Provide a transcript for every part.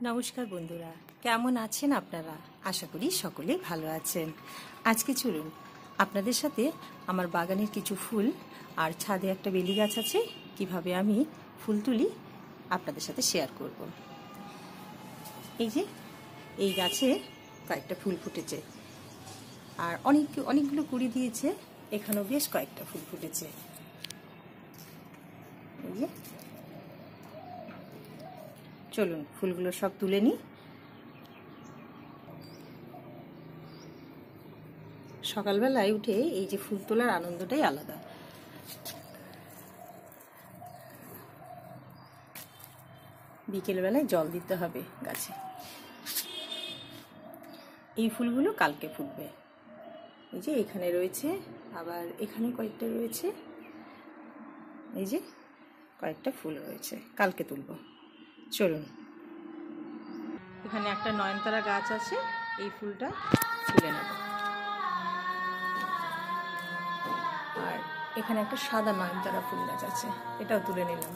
নমস্কার বন্ধুরা, কেমন আছেন আপনারা? আশা করি সকলেই ভালো আছেন। আজকে চলুন আপনাদের সাথে আমার বাগানের কিছু ফুল আর ছাদে একটা বেলি গাছ আছে, কিভাবে আমি ফুল তুলি আপনাদের সাথে শেয়ার করব। এই যে এই গাছে কয়েকটা ফুল ফুটেছে আর অনেকগুলো কুড়ি দিয়েছে। এখানেও বেশ কয়েকটা ফুল ফুটেছে। এই যে চলুন ফুলগুলো সব তুলে নিই। সকালবেলায় উঠে এই যে ফুল তোলার আনন্দটাই আলাদা। বিকেলবেলায় জল দিতে হবে গাছে। এই ফুলগুলো কালকে ফুটবে। এই যে এখানে রয়েছে, আবার এখানে কয়েকটা রয়েছে। এই যে কয়েকটা ফুল রয়েছে, কালকে তুলব। চলুন, এখানে একটা নয়নতারা গাছ আছে, এই ফুলটা তুলে নেব। আর এখানে একটা সাদা নয়নতারা ফুল গাছ আছে, এটাও তুলে নিলাম।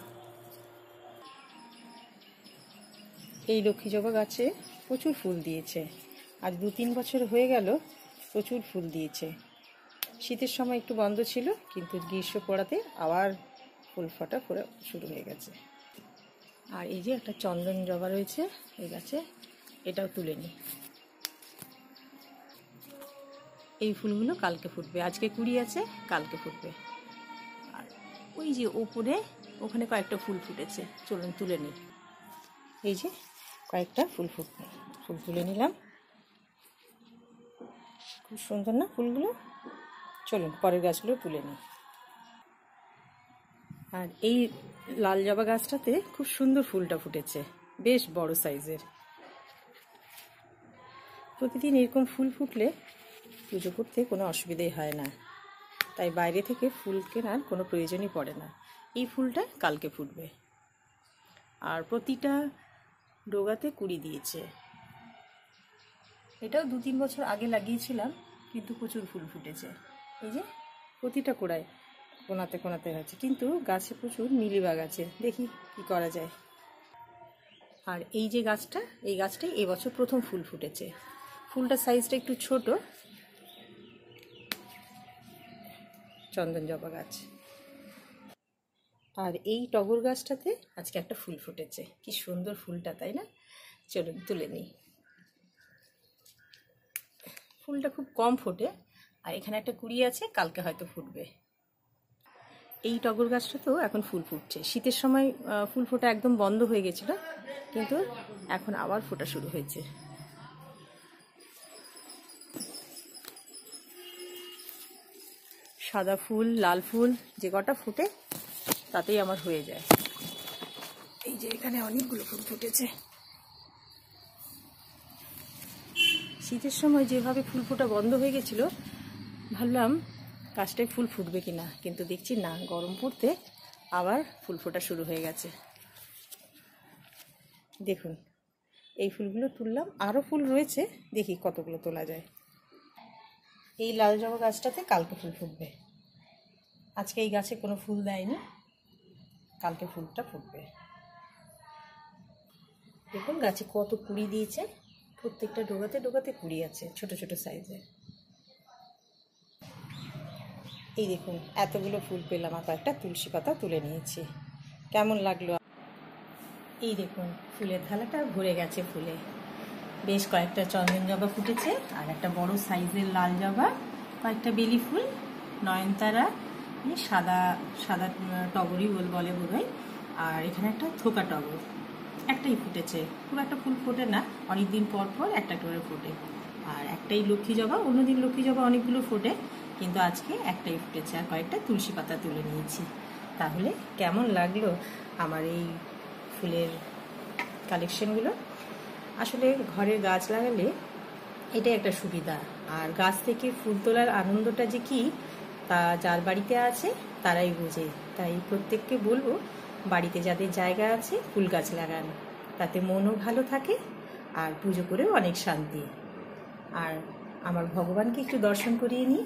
এই লক্ষ্মী জবা গাছে প্রচুর ফুল দিয়েছে। আজ 2-3 বছর হয়ে গেল, প্রচুর ফুল দিয়েছে। শীতের সময় একটু বন্ধ ছিল, কিন্তু গ্রীষ্ম পড়াতে আবার ফুল ফোটা শুরু হয়ে গেছে। আর এই যে একটা চন্দন জবা রয়েছে এই গাছে, এটাও তুলে নিই। এই ফুলগুলো কালকে ফুটবে, আজকে কুড়ি আছে, কালকে ফুটবে। আর ওই যে ওখানে কয়েকটা ফুল ফুটেছে, চলুন তুলে নিই। এই যে কয়েকটা ফুল তুলে নিলাম। খুব সুন্দর না ফুলগুলো? চলুন পরের গাছগুলো তুলে নিই। আর এই লাল জবা গাছটাতে খুব সুন্দর ফুলটা ফুটেছে, বেশ বড় সাইজের। প্রতিদিন এরকম ফুল ফুটলে পুজো করতে কোনো অসুবিধাই হয় না, তাই বাইরে থেকে ফুল কেনার কোনো প্রয়োজনই পড়ে না। এই ফুলটা কালকে ফুটবে। আর প্রতিটা ডোগাতে কুড়ি দিয়েছে। এটাও 2-3 বছর আগে লাগিয়েছিলাম, কিন্তু প্রচুর ফুল ফুটেছে। এই যে প্রতিটা কোড়ায় কোনাতে কোনাতে হয়েছে, কিন্তু গাছে প্রচুর মিলিবাগ আছে, দেখি কি করা যায়। আর এই যে গাছটা, এই গাছটাই এবছর প্রথম ফুল ফুটেছে। ফুলটার সাইজটা একটু ছোট, চন্দন জবা গাছ। আর এই টগর গাছটাতে আজকে একটা ফুল ফুটেছে, কি সুন্দর ফুলটা, তাই না? চলুন তুলে নিই। ফুলটা খুব কম ফোটে, আর এখানে একটা কুড়ি আছে, কালকে হয়তো ফুটবে। এই টগর গাছটাতেও এখন ফুল ফুটছে। শীতের সময় ফুল ফোটা একদম বন্ধ হয়ে গেছিল, কিন্তু এখন আবার ফোটা শুরু হয়েছে। সাদা ফুল, লাল ফুল যে কটা ফুটে তাতেই আমার হয়ে যায়। এই যে এখানে অনেকগুলো ফুল ফুটেছে। শীতের সময় যেভাবে ফুল ফোটা বন্ধ হয়ে গেছিল, ভাবলাম গাছটায় ফুল ফুটবে কিনা, কিন্তু দেখছি না, গরম পড়তে আবার ফুল ফোটা শুরু হয়ে গেছে। দেখুন এই ফুলগুলো তুললাম, আরও ফুল রয়েছে, দেখি কতগুলো তোলা যায়। এই লাল জবা গাছটাতে কালকে ফুল ফুটবে। আজকে এই গাছে কোনো ফুল দেয়নি, কালকে ফুলটা ফুটবে। দেখুন গাছে কত কুড়ি দিয়েছে, প্রত্যেকটা ডোগাতে ডোগাতে কুড়ি আছে, ছোট ছোট সাইজের। এই দেখুন এতগুলো ফুল পেলাম, আর কয়েকটা তুলসী পাতা তুলে নিয়েছি। কেমন লাগলো? এই দেখুন ফুলের থালাটা ভরে গেছে ফুলে। বেশ কয়েকটা চন্দন জবা ফুটেছে, আর একটা বড় সাইজের লাল জবা, কয়েকটা বেলি ফুল, নয়নতারা, সাদা সাদা টগরই বলে বোধহয়। আর এখানে একটা থোকা টগর, একটাই ফুটেছে, খুব একটা ফুল ফোটে না, অনেকদিন পর পর একটা করে ফোটে। আর একটাই লক্ষ্মী জবা, অন্যদিন লক্ষ্মী জবা অনেকগুলো ফোটে, কিন্তু আজকে একটাই ফুটেছে। আর কয়েকটা তুলসী পাতা তুলে নিয়েছি। তাহলে কেমন লাগলো আমার এই ফুলের কালেকশনগুলো? আসলে ঘরে গাছ লাগালে এটাই একটা সুবিধা। আর গাছ থেকে ফুল তোলার আনন্দটা যে কি, তা যার বাড়িতে আছে তারাই বোঝে। তাই প্রত্যেককে বলবো, বাড়িতে যাদের জায়গা আছে ফুল গাছ লাগান, তাতে মনও ভালো থাকে, আর পুজো করেও অনেক শান্তি। আর আমার ভগবানকে একটু দর্শন করিয়ে নিই।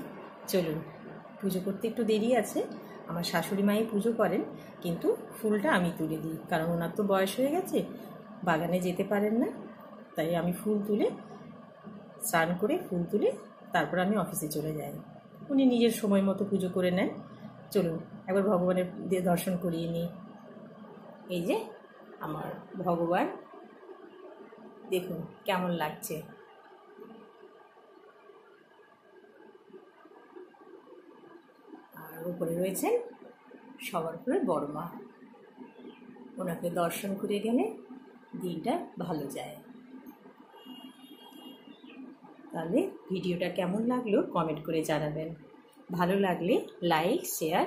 চলুন, পুজো করতে একটু দেরি আছে, আমার শাশুড়ি মাই পুজো করেন, কিন্তু ফুলটা আমি তুলে দিই, কারণ ওনার তো বয়স হয়ে গেছে, বাগানে যেতে পারেন না, তাই আমি ফুল তুলে স্নান করে ফুল তুলে তারপর আমি অফিসে চলে যাই। উনি নিজের সময় মতো পুজো করে নেন। চলুন একবার ভগবানের দর্শন করিয়ে নিই। এই যে আমার ভগবান, দেখুন কেমন লাগছে। আর উপরে রয়েছেন সবার উপরে বড় মা, ওনাকে দর্শন করে গেলে দিনটা ভালো যায়। তাহলে ভিডিওটা কেমন লাগলো কমেন্ট করে জানাবেন। ভালো লাগলে লাইক, শেয়ার,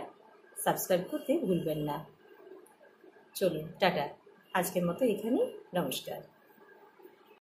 সাবস্ক্রাইব করতে ভুলবেন না। চলুন টাটা, আজকের মতো এখানেই, নমস্কার।